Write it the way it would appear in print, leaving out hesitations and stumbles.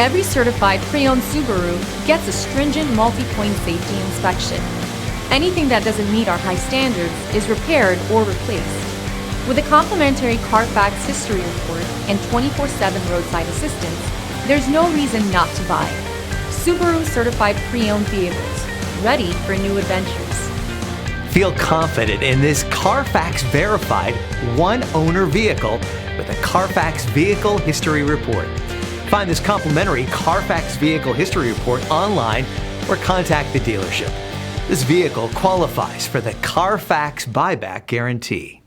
Every certified pre-owned Subaru gets a stringent multi-point safety inspection. Anything that doesn't meet our high standards is repaired or replaced. With a complimentary Carfax history report and 24/7 roadside assistance, there's no reason not to buy. Subaru certified pre-owned vehicles, ready for new adventures. Feel confident in this Carfax verified one-owner vehicle with a Carfax Vehicle History Report. Find this complimentary Carfax Vehicle History Report online or contact the dealership. This vehicle qualifies for the Carfax Buyback Guarantee.